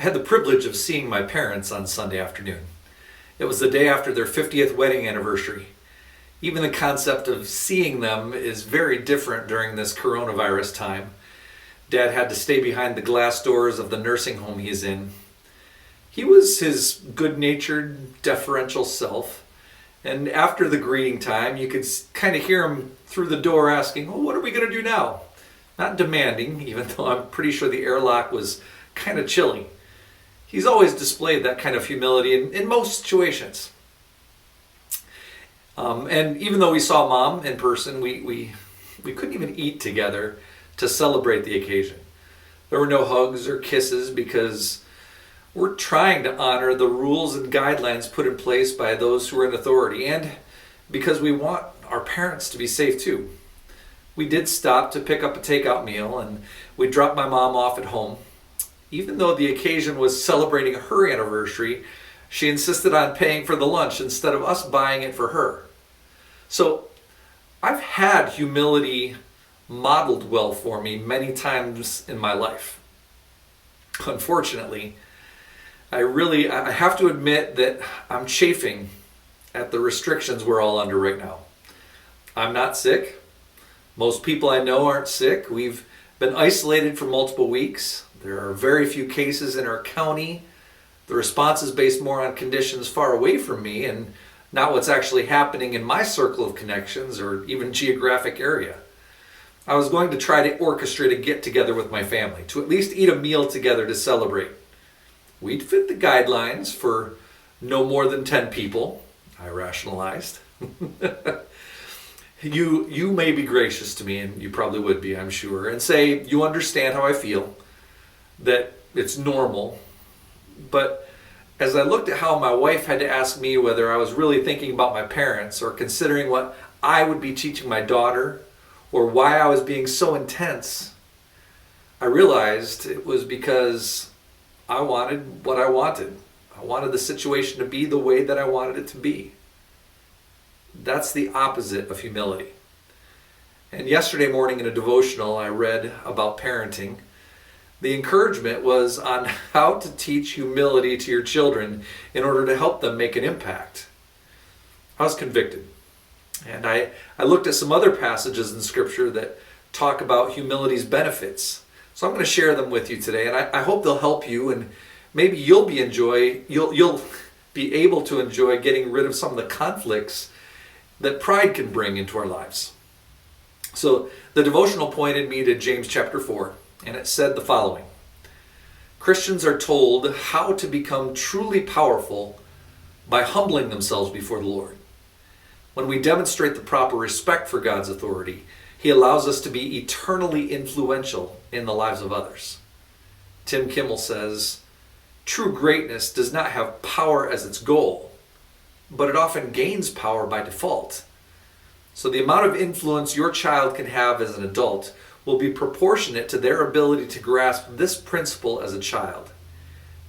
had the privilege of seeing my parents on Sunday afternoon. It was the day after their 50th wedding anniversary. Even the concept of seeing them is very different during this coronavirus time. Dad had to stay behind the glass doors of the nursing home he's in. He was his good-natured, deferential self, and after the greeting time, you could kind of hear him through the door asking, "Well, what are we going to do now?" Not demanding, even though I'm pretty sure the airlock was kind of chilly. He's always displayed that kind of humility in most situations. And even though we saw Mom in person, we couldn't even eat together to celebrate the occasion. There were no hugs or kisses because we're trying to honor the rules and guidelines put in place by those who are in authority, and because we want our parents to be safe too. We did stop to pick up a takeout meal, and we dropped my mom off at home. Even though the occasion was celebrating her anniversary, she insisted on paying for the lunch instead of us buying it for her. So I've had humility modeled well for me many times in my life. Unfortunately, I have to admit that I'm chafing at the restrictions we're all under right now. I'm not sick. Most people I know aren't sick. We've been isolated for multiple weeks. There are very few cases in our county. The response is based more on conditions far away from me and not what's actually happening in my circle of connections or even geographic area. I was going to try to orchestrate a get-together with my family to at least eat a meal together to celebrate. We'd fit the guidelines for no more than 10 people, I rationalized. You may be gracious to me, and you probably would be, I'm sure, and say you understand how I feel, that it's normal. But as I looked at how my wife had to ask me whether I was really thinking about my parents or considering what I would be teaching my daughter or why I was being so intense, I realized it was because I wanted what I wanted. I wanted the situation to be the way that I wanted it to be. That's the opposite of humility. And yesterday morning in a devotional I read about parenting. The encouragement was on how to teach humility to your children in order to help them make an impact. I was convicted. And I looked at some other passages in Scripture that talk about humility's benefits. So I'm going to share them with you today, and I hope they'll help you, and maybe you'll be able to enjoy getting rid of some of the conflicts that pride can bring into our lives. So the devotional pointed me to James chapter 4, and it said the following: Christians are told how to become truly powerful by humbling themselves before the Lord. When we demonstrate the proper respect for God's authority, He allows us to be eternally influential in the lives of others. Tim Kimmel says, "True greatness does not have power as its goal, but it often gains power by default." So the amount of influence your child can have as an adult will be proportionate to their ability to grasp this principle as a child.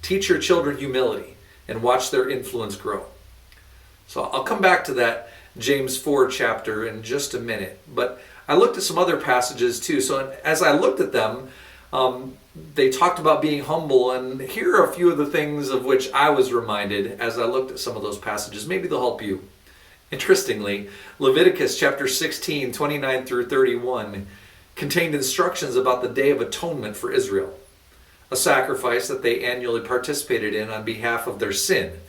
Teach your children humility and watch their influence grow. So I'll come back to that James 4 chapter in just a minute, but I looked at some other passages too. So as I looked at them, they talked about being humble, and here are a few of the things of which I was reminded as I looked at some of those passages. Maybe they'll help you. Interestingly, Leviticus chapter 16, 29 through 31 contained instructions about the Day of Atonement for Israel, a sacrifice that they annually participated in on behalf of their sin.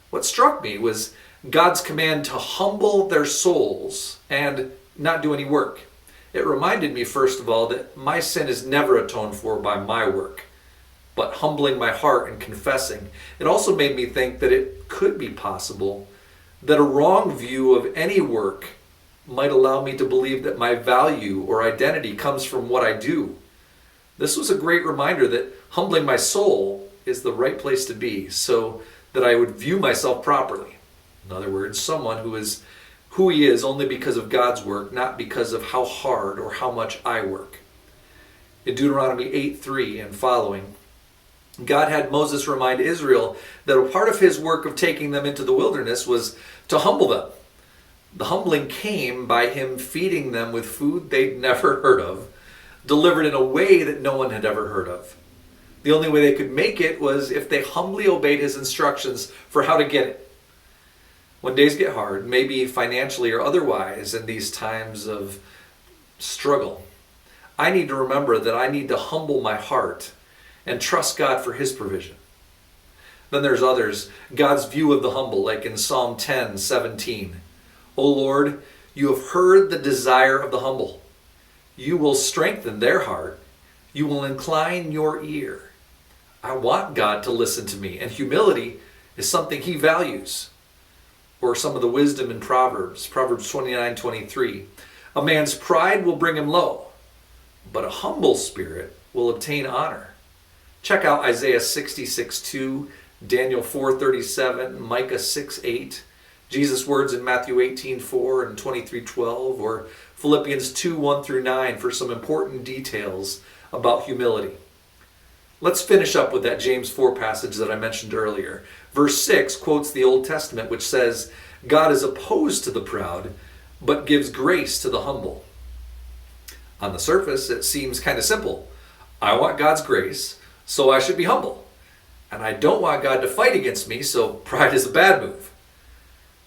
What struck me was God's command to humble their souls and not do any work. It reminded me, first of all, that my sin is never atoned for by my work, but humbling my heart and confessing. It also made me think that it could be possible that a wrong view of any work might allow me to believe that my value or identity comes from what I do. This was a great reminder that humbling my soul is the right place to be, so that I would view myself properly. In other words, someone who is who he is only because of God's work, not because of how hard or how much I work. In Deuteronomy 8:3 and following, God had Moses remind Israel that a part of his work of taking them into the wilderness was to humble them. The humbling came by him feeding them with food they'd never heard of, delivered in a way that no one had ever heard of. The only way they could make it was if they humbly obeyed his instructions for how to get it. When days get hard, maybe financially or otherwise, in these times of struggle, I need to remember that I need to humble my heart and trust God for his provision. Then there's others, God's view of the humble, like in Psalm 10:17. O Lord, you have heard the desire of the humble. You will strengthen their heart. You will incline your ear. I want God to listen to me, and humility is something he values. Or some of the wisdom in Proverbs 29:23. A man's pride will bring him low, but a humble spirit will obtain honor. Check out Isaiah 66:2, Daniel 4:37, Micah 6:8, Jesus' words in Matthew 18:4 and 23:12, or Philippians 2:1-9 for some important details about humility. Let's finish up with that James 4 passage that I mentioned earlier. Verse 6 quotes the Old Testament, which says, God is opposed to the proud, but gives grace to the humble. On the surface, it seems kind of simple. I want God's grace, so I should be humble. And I don't want God to fight against me, so pride is a bad move.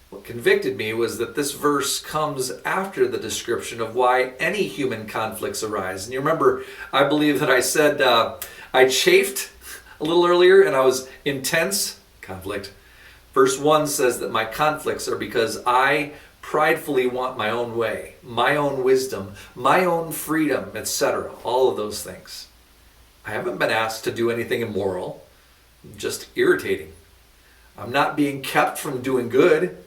What convicted me was that this verse comes after the description of why any human conflicts arise. And you remember, I believe that I said I chafed a little earlier and I was intense conflict. Verse 1 says that my conflicts are because I pridefully want my own way, my own wisdom, my own freedom, etc. All of those things. I haven't been asked to do anything immoral, just irritating. I'm not being kept from doing good,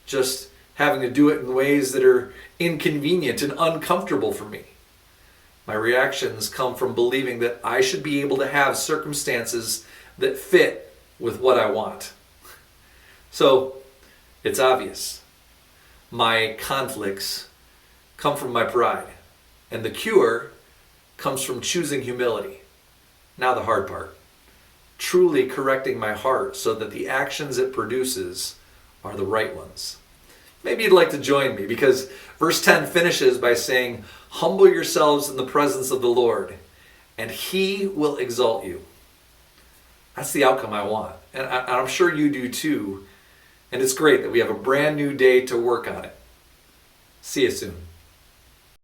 just having to do it in ways that are inconvenient and uncomfortable for me. My reactions come from believing that I should be able to have circumstances that fit with what I want. So, it's obvious. My conflicts come from my pride, and the cure comes from choosing humility. Now the hard part. Truly correcting my heart so that the actions it produces are the right ones. Maybe you'd like to join me, because verse 10 finishes by saying, humble yourselves in the presence of the Lord, and he will exalt you. That's the outcome I want. And I'm sure you do too. And it's great that we have a brand new day to work on it. See you soon.